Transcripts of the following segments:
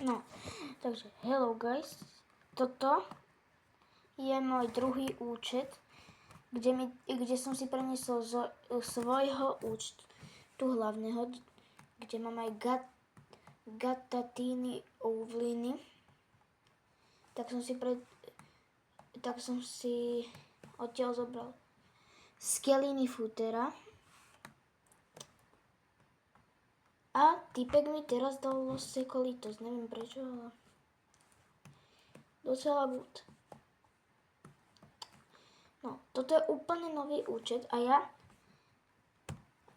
No, takže hello guys, toto je môj druhý účet, kde som si preniesol zo svojho účtu hlavného, kde mám aj Gatatini Ovliny, tak som si odtiaľ zobral Skeliny Futera a typek mi teraz dal Los Secolitos, neviem prečo, ale docela good. No, toto je úplne nový účet a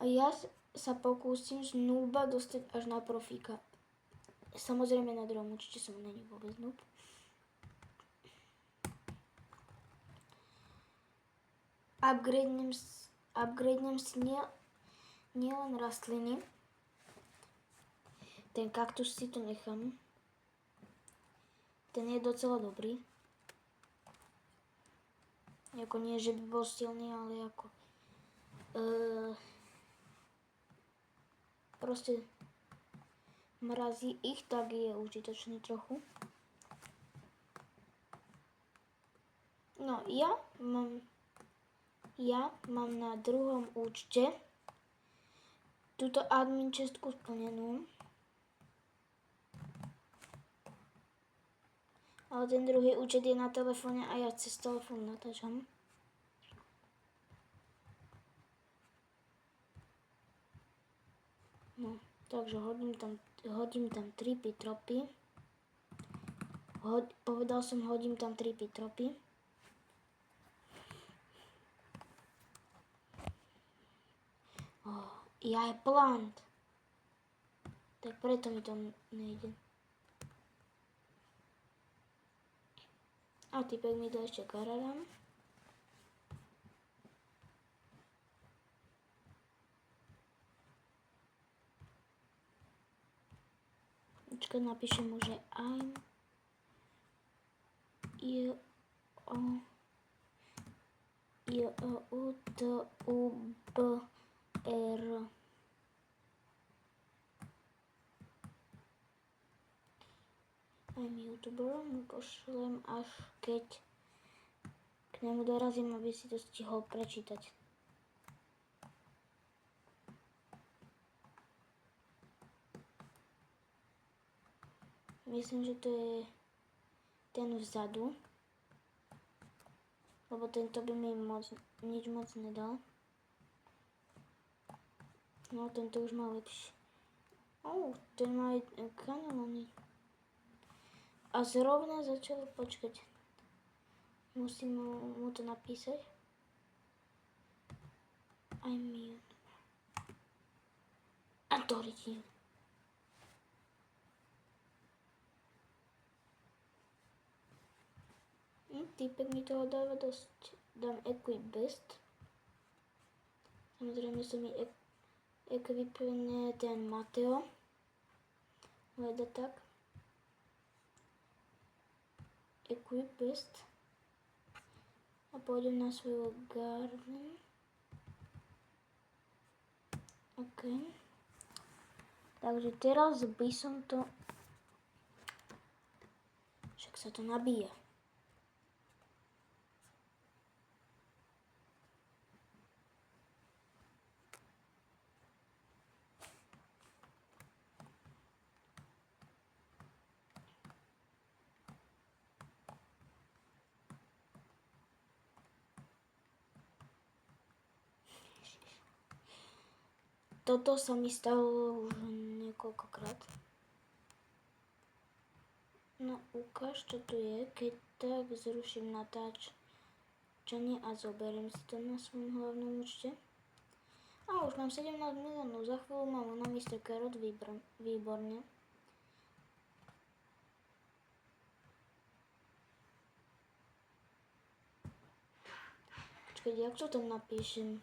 ja sa pokúsim z nooba dostať až na profíka. Samozrejme na druhom účte som není vôbec noob. Upgradenem si nielen rastliny. Ten kaktus si to nechám. Ten je docela dobrý. Jako nie, že by bol silný, ale ako proste mrazí ich, tak je užitočný trochu. No, ja mám na druhom účte túto admin čestku splnenú. Ale ten druhý účet je na telefóne a ja cez telefón natáčam. No, takže hodím tam 3 pitropy. Povedal som, hodím tam 3 pitropy. Ja je plant. Tak preto mi to nejde. A typek mi dá ešte Kararam. Počkaj, napíšem mu, že I'm YouTuber. I'm YouTuber, mu pošlem až keď k nemu dorazím, aby si to stihol prečítať. Myslím, že to je ten vzadu, lebo tento by mi nič moc nedal. No, tento už má lepšie. Ten má aj kanelóny. A zrovna začal počkať. Musím mu to napísať. I'm YouTuber. A to rytí. Týpek mi toho dáva dosť. Dám Equip Best. Samozrejme som mi equipne ten Mateo. Leda tak. Equip Best. A pôjdem na svoju Garden. OK. Takže teraz by som to... Však sa to nabíja. Toto sa mi stalo už niekoľkokrát. No ukáž, čo tu je, keď tak zruším natáčanie a zoberiem si to na svojom hlavnom účte. A už mám 17 miliónov, za chvíľu mám na Mr. Carrot, výborne. Počkaj, jak to tam napíšem?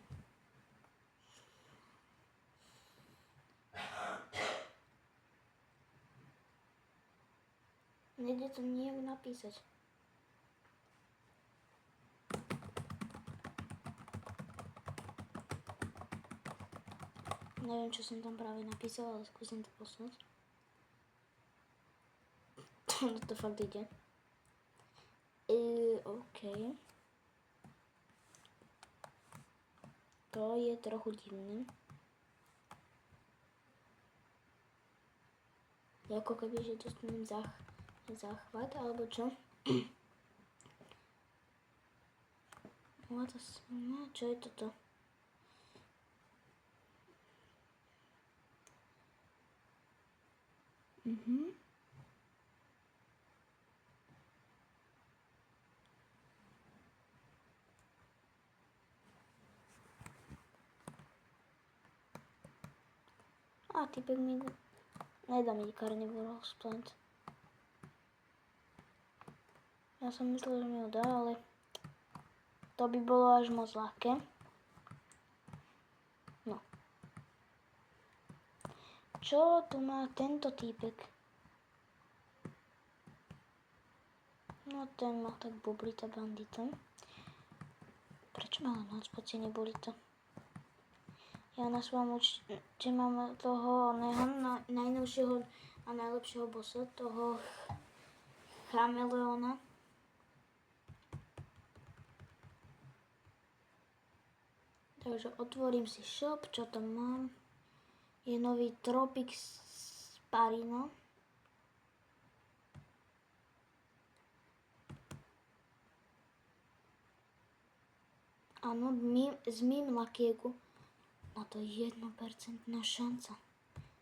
Nejde to nijak napísať. Neviem, čo som tam práve napísala, ale skúsim to posunúť. To fakt ide. OK. To je trochu divné. Ako keby, že dostanem záchvat, alebo čo? Čo je toto? A typek mi nedá mi Carnivore Plant. Ja som myslel, že mi ho dá, ale to by bolo až moc ľahké. No. Čo tu má tento týpek? No ten má tak bublita bandita. Prečo má len hotspoty, neboli to? Ja na svojom účte mám toho najnovšieho a najlepšieho bossa, toho Chameleona. Takže otvorím si shop, čo tam mám. Je nový Tropic Sparino. Áno, z mým lakiegu. Na to 1% šanca.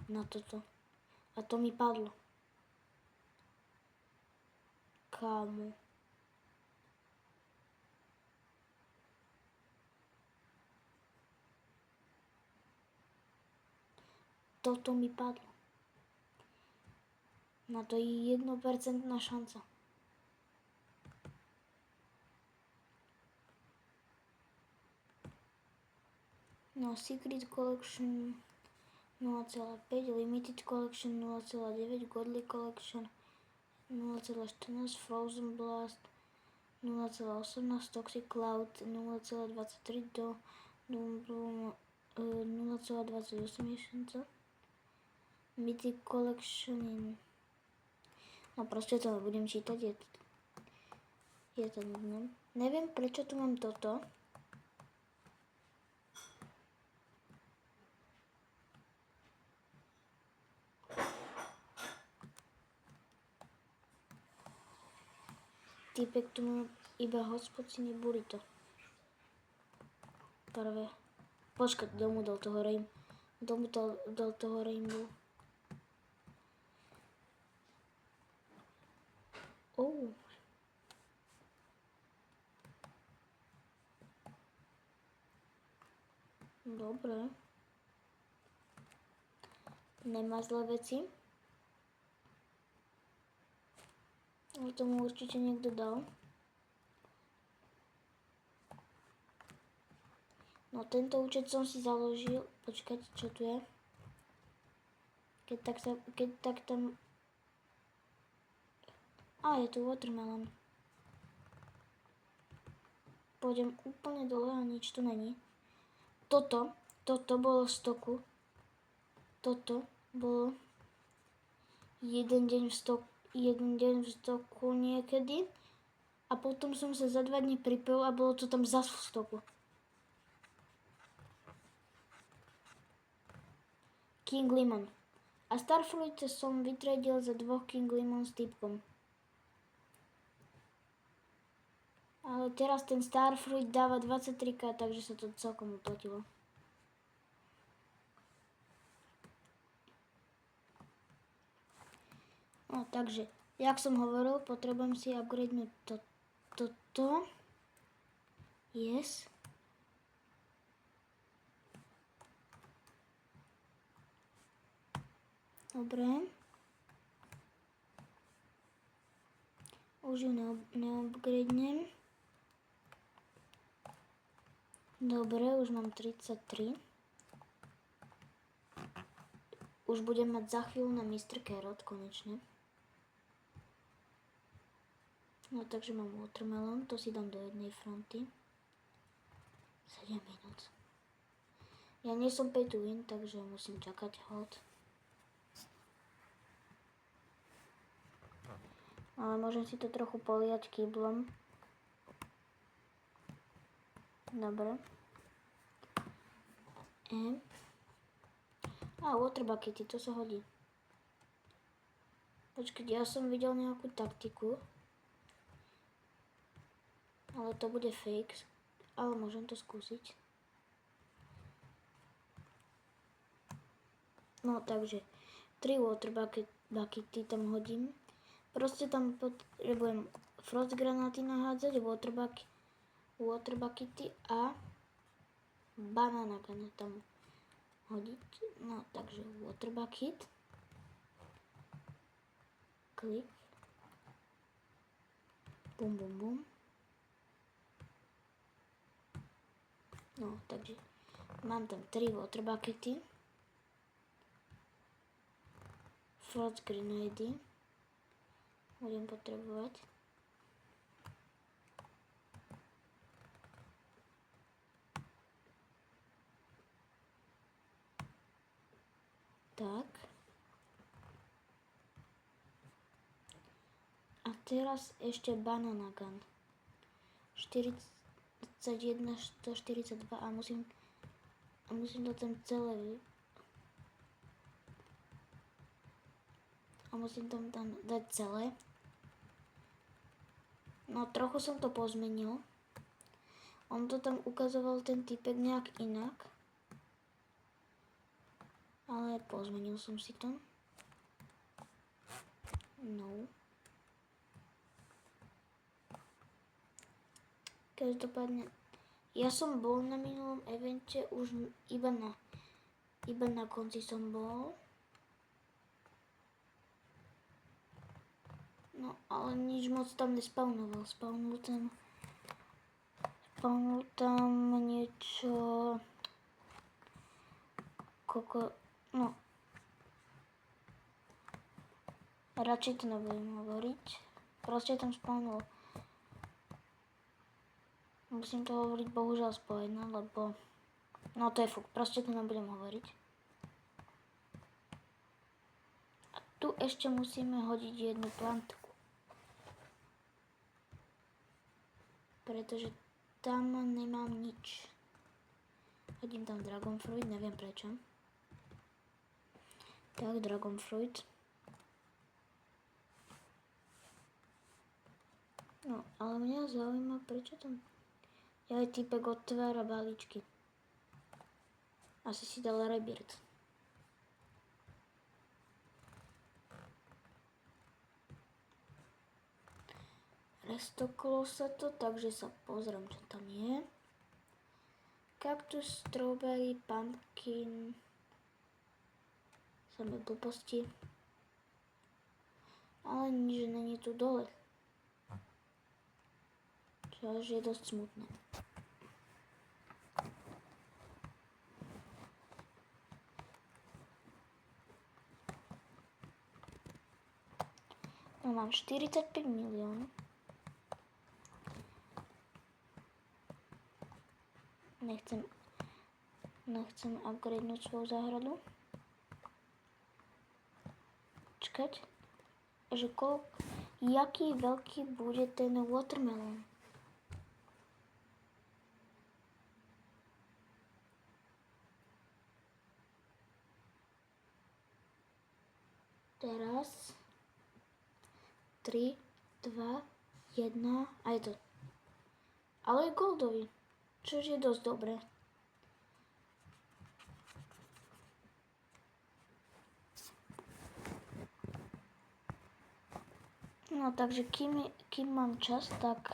Na toto. A to mi padlo. Kámo. Toto mi padlo. Na to 1% šanca. No, Secret Collection 0,5, Limited Collection 0,9, Godly Collection 0,14, Frozen Blast 0,18, Toxic Cloud 0,23, Doom Bloom 0,28 je šanca. Mythic Collection, no proste to nebudem čítať, je to nudné. Neviem prečo tu mám toto. Týpek tu má iba hospodiny burrito. Prvé. Počkať, kto mu dal toho Rainbow. Dobre. Nemá zlé veci. Ale tomu určite niekto dal. No tento účet som si založil. Počkajte, čo tu je? Keď tak tam... je tu Watermelon. Pôjdem úplne dole a nič tu není. Toto bolo v stoku. Toto bolo jeden deň v stoku niekedy a potom som sa za 2 dní pripil a bolo to tam zas v stoku. King Lemon. A Starfruit som vytradil za 2 King Lemon s typkom. Ale teraz ten Starfruit dáva 23k, takže sa to celkom uplatilo. No, takže, jak som hovoril, potrebujem si upgradenúť toto. Yes. Dobre. Už ju neupgradenem. Dobre, už mám 33. Už budem mať za chvíľu na Mr. Carrot, konečne. No takže mám Watermelon, to si dám do jednej fronty. 7 minút. Ja nie som pay to win, takže musím čakať hod. Ale môžem si to trochu poliať kýblom. Dobre. Water buckety, to sa hodí. Počkať, ja som videl nejakú taktiku. Ale to bude fake. Ale môžem to skúsiť. No takže 3 water buckety tam hodím. Proste tam potrebujem frost granáty nahádzať, water buckety a banana gun tam hodiť. No takže water bucket. Klik. Bum bum bum. No takže mám tam 3 water buckety. Frost grenady budem potrebovať. Tak. A teraz ešte banana gun. 41, 142 a musím to tam celé musím tam dať celé. No trochu som to pozmenil. On to tam ukazoval ten typek nejak inak. Ale pozmenil som si to. No. Každopádne, ja som bol na minulom evente už iba na konci som bol. No, ale nič moc tam nespawnoval. Spawnul tam niečo... No. Radšej to nebudem hovoriť. Proste tam spawnul. Musím to hovoriť bohužiaľ spojené, lebo... No to je fuk, proste to nebudem hovoriť. A tu ešte musíme hodiť jednu plantku. Pretože tam nemám nič. Hodím tam dragon fruit, neviem prečo. Tak, dragon fruit. No, ale mňa zaujíma, prečo tam... Ďalej týpek otvára balíčky. Asi si dal rebirth. Restoklo sa to, takže sa pozriem, čo tam je. Cactus, strawberry, pumpkin. Samé blbosti. Ale nič není tu dole. Čo je dosť smutné. No mám 45 miliónov. Nechcem upgradenúť svoju záhradu. Čakať, že jaký veľký bude ten watermelon. Teraz 3, 2, 1 a je to. Ale je goldový, čo je dosť dobré. No takže kým mám čas, tak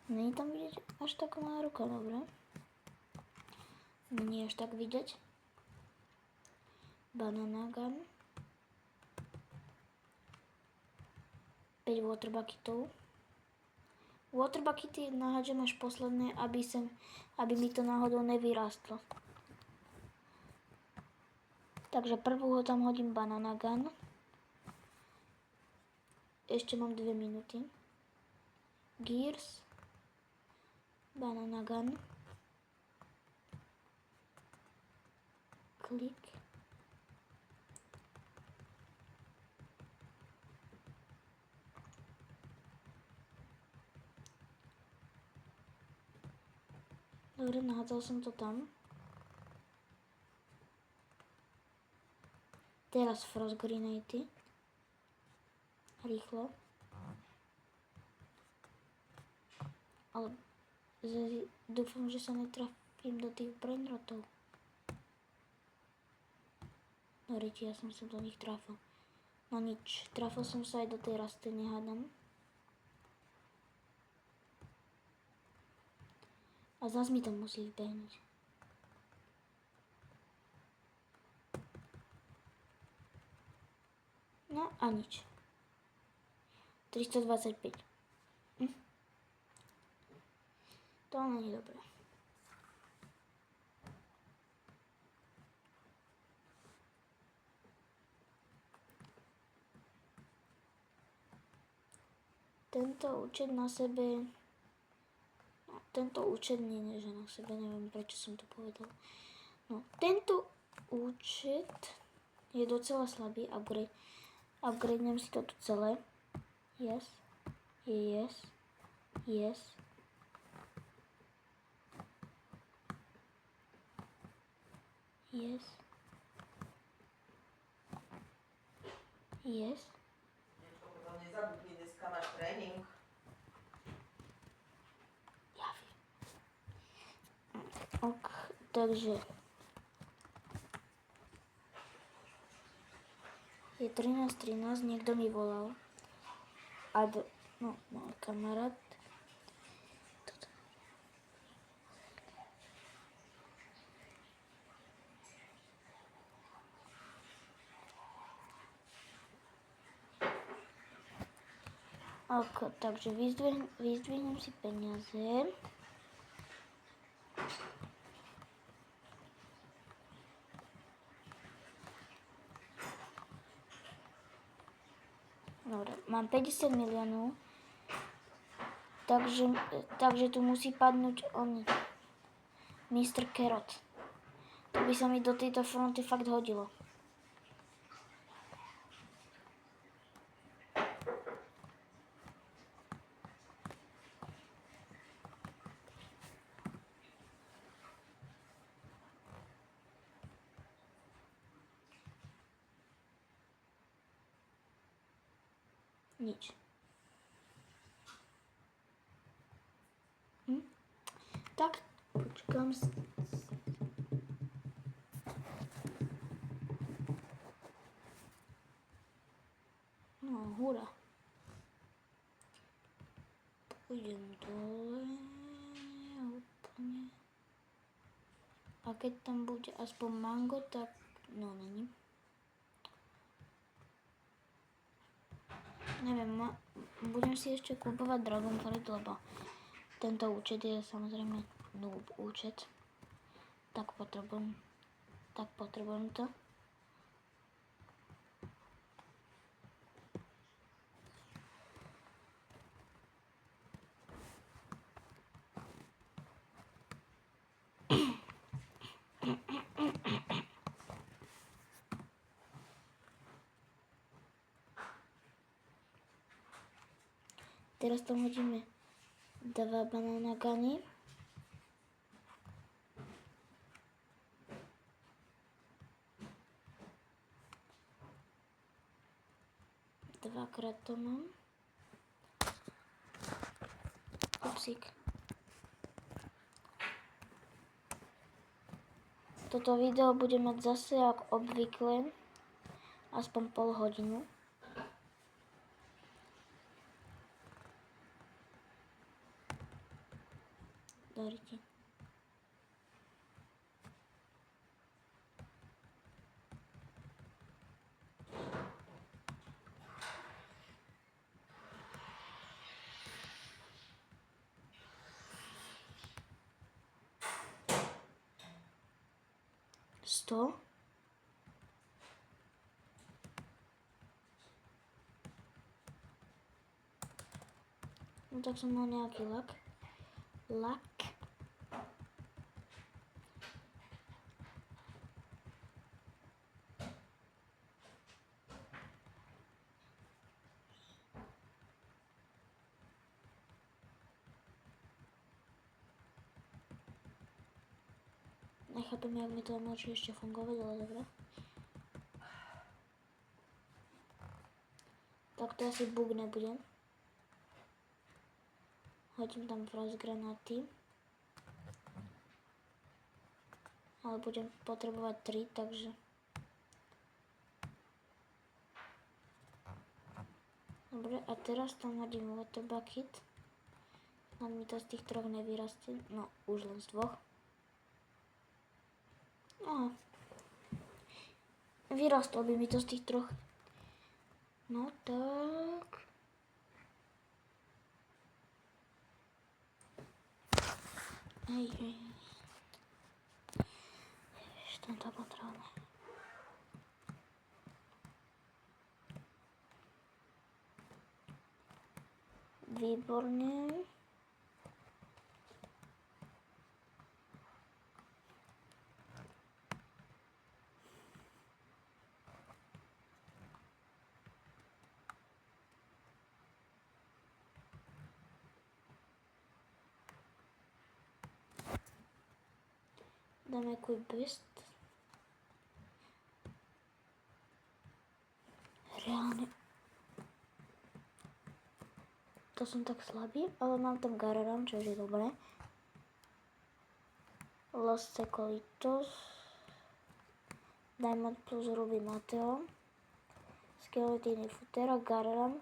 nie je tam vidieť až tak moja ruka, dobre. Nie až tak vidieť. Banana gun. 5 water bucketov. Water buckety nahádžem až posledné, aby mi to náhodou nevyrástlo. Takže prvú ho tam hodím banana gun. Ešte mám 2 minúty. Gears. Banana gun. Klik. 3, Dobre, nahádzal som to tam. Teraz Frost Grenade. Rýchlo. Ale dúfam, že sa netrafím do tých brainrotov. Dobre, ja som sa do nich trafil. No nič, trafil som sa aj do tej rastliny, hádam. A zás mi to musí vbehnúť. No a nič. 325. To nie je dobré. Tento účet na sebe... No, tento účet nie je, že na sebe, neviem prečo som to povedal. No, tento účet je docela slabý. Upgradenem si to tu celé. Yes. Yes. Yes. Yes. Yes. To nezabudni, dneska máš tréning. Ja viem. Ok, takže je 13:13, niekto mi volal. No, môj kamarát. Ok, takže vyzdvihnem si peniaze. Dobre, mám 50 miliónov. Takže tu musí padnúť on. Mr. Carrot. To by sa mi do tejto fronty fakt hodilo. Nič. Tak, počkám. No, hurá. Pôjdem dole. Úplne. A keď tam bude aspoň mango, tak... No, není. Neviem, budem si ešte kúpovať Dragon Fruit, lebo tento účet je samozrejme noob účet. Tak potrebujem to. Teraz tam hodíme 2 banana guny. Dvakrát to mám. Upsík. Toto video bude mať zase ako obvykle aspoň pol hodinu. Dorite. Sto. No tak som mal nejaký lak. nechápem, jak mi to môže ešte fungovať, ale dobre. Tak to asi bug nebude. Hodím tam frost granáty. Ale budem potrebovať 3, takže... Dobre, a teraz tam hodím water bucket. Snad mi to z tých 3 nevyrastie. No, už len z 2. Aha. Vyrastlo by mi to z tých 3. No tak... Hej. Ešte to potrebujeme. Výborne. Dáme quick best. Reálne. To som tak slabý, ale mám tam Gararam, čo je dobré. Los Secolitos. Diamond plus Ruby Mateo. Skeletiny Futera, Gararam.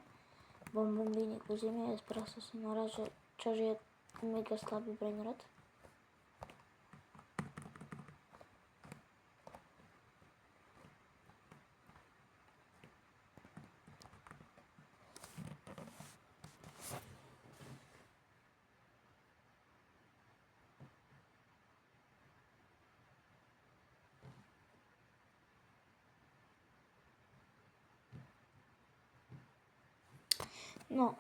Bombombini Kuzimi, Espresso Sonora, čo je mega slabý brainrot. No,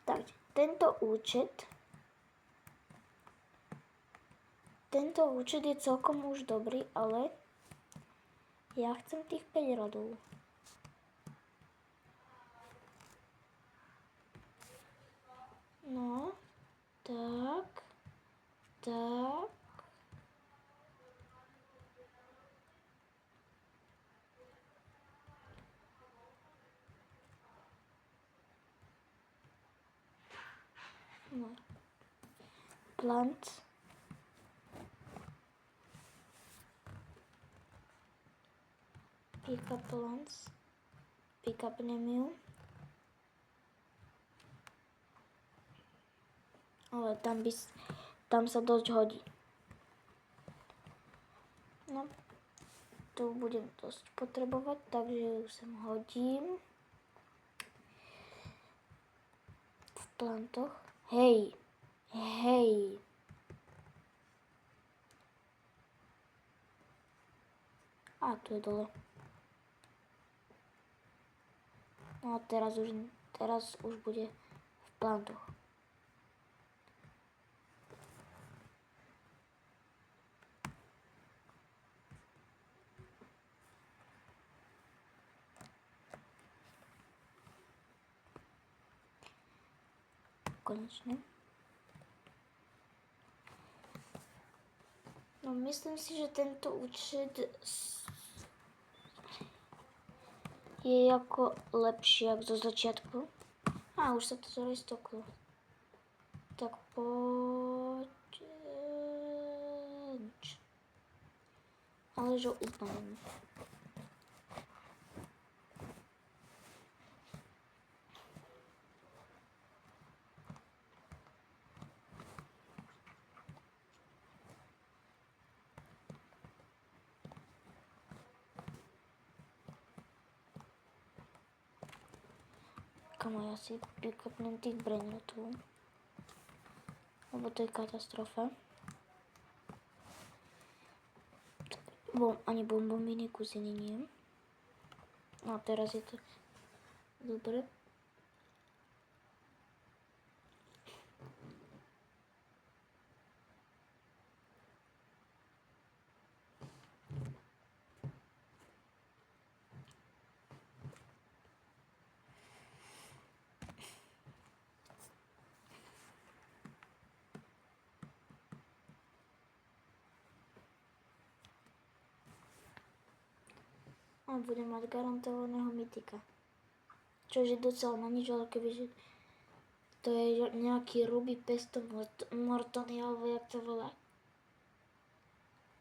takže tento účet je celkom už dobrý, ale ja chcem tých 5 radov. No, tak. No. Plant. Pick up plants. Pick up Nemiu. Ale tam sa dosť hodí. No, tu budem dosť potrebovať, takže ju sem hodím. V plantoch. Hej. A tu je dole. No a teraz už bude v plantoch. Konečne. No myslím si, že tento účet je ako lepší ako zo začiatku. A už sa to zarestoklo. Tak poď. Ale že úplne. Kamo, ja si pick-upnem tých brainrotov. Lebo to je katastrofa. Ani bombombiny kusiny nie. No teraz je to dobre. a budem mať garantovaného mytika. Čo je docela na nič, ale kebyže to je nejaký Ruby Pesto Mortony, alebo jak to volá.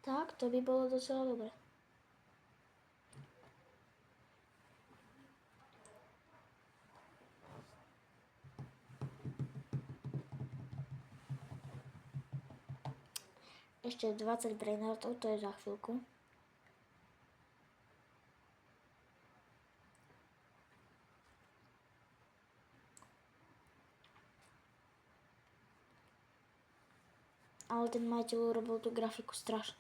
Tak, to by bolo docela dobre. Ešte 20 brainrotov, to je za chvíľku. Ale ten majiteľ urobil tú grafiku strašne.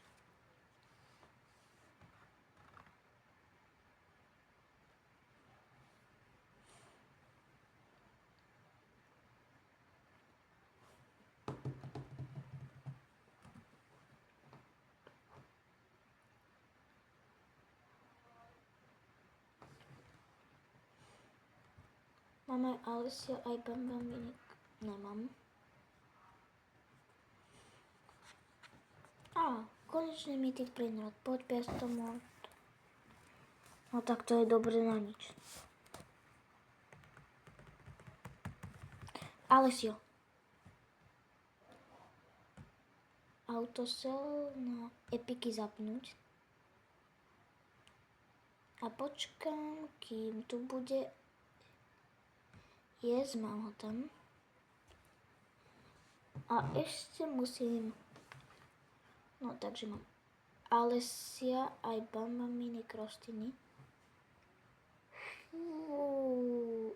Máme Alicia aj Bamba Minik. Nemám. Konečne mytik Brainrot. Poď Pesto Mort. No tak to je dobre na nič. Alessio. Autosell na epiky zapnúť. A počkám, kým tu bude. Mám ho tam. A ešte musím. No takže mám Alessia aj Bamba Mini Krostiny.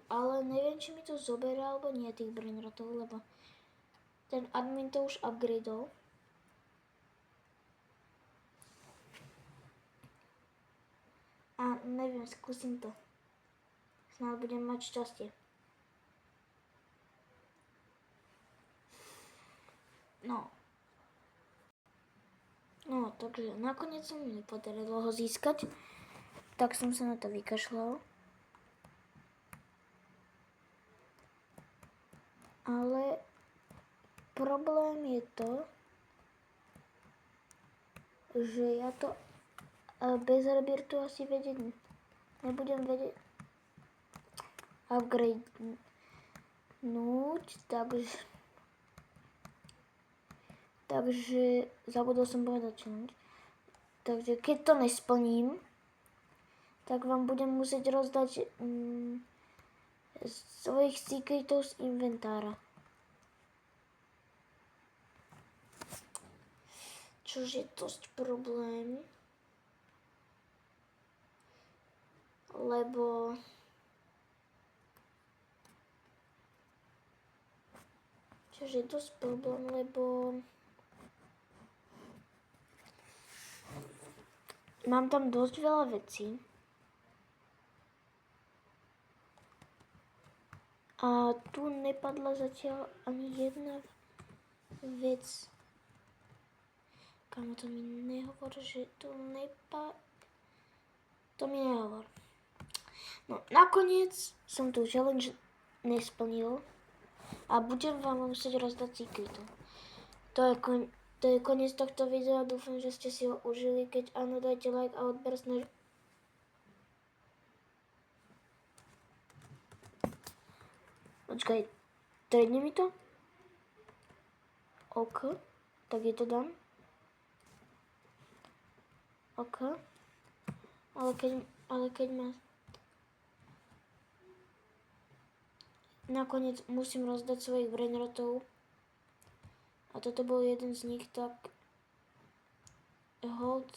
Ale neviem, či mi to zoberie alebo nie tých brainrotov, lebo ten admin to už upgradeol. A neviem, skúsim to. Snad budem mať šťastie. No, takže nakoniec sa mi nepodarilo ho získať, tak som sa na to vykašľal. Ale problém je to, že ja to bez rebirtu asi nebudem vedieť upgradenúť, takže zabudol som povedať challenge. Takže keď to nesplním, tak vám budem musieť rozdať svojich secretov z inventára. Čož je dosť problém. Lebo mám tam dosť veľa vecí. A tu nepadla zatiaľ ani jedna vec. Kámo, to mi nehovor, že tu to mi nehovor. No, nakoniec som tu challenge nesplnil a budem vám musieť rozdať secretu. To je koniec tohto videa, dúfam, že ste si ho užili. Keď áno, dajte like a odber Počkaj, tredne mi to? OK, tak je to dám. OK, ale keď ma nakoniec musím rozdať svojich brainrotov a toto bol jeden z nich, tak hold,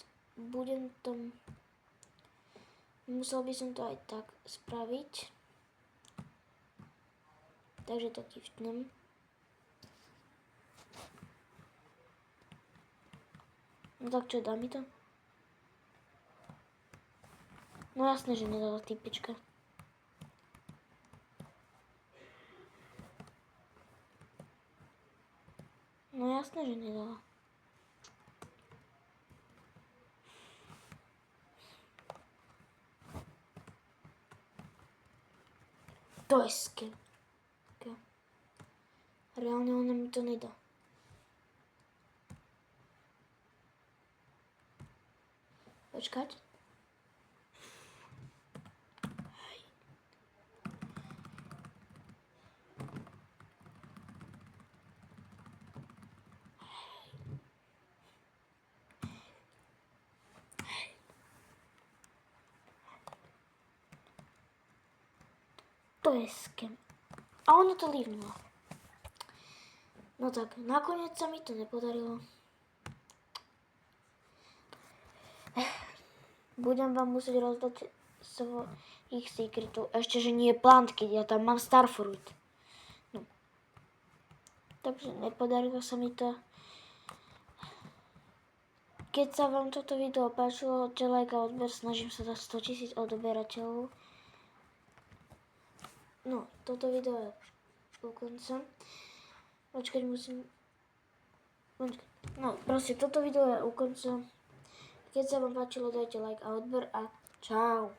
musel by som to aj tak spraviť, takže to tiftnem. No tak čo, dá mi to? No jasné, že nedala typička. No jasné, že nedala. To je scam. Reálne ona mi to nedá. Počkať. To je scam. A ono to líbnulo. No tak, nakoniec sa mi to nepodarilo. Budem vám musieť rozdať svojich secretov. Ešte, že nie plantky, ja tam mám starfruit. No. Takže nepodarilo sa mi to. Keď sa vám toto video páčilo, dajte like a odber, snažím sa dať 100 000 odberateľov. No, toto video je u konca. Počkať, musím... Počkať. No, proste, toto video je u konca. Keď sa vám páčilo, dajte like a odber a čau.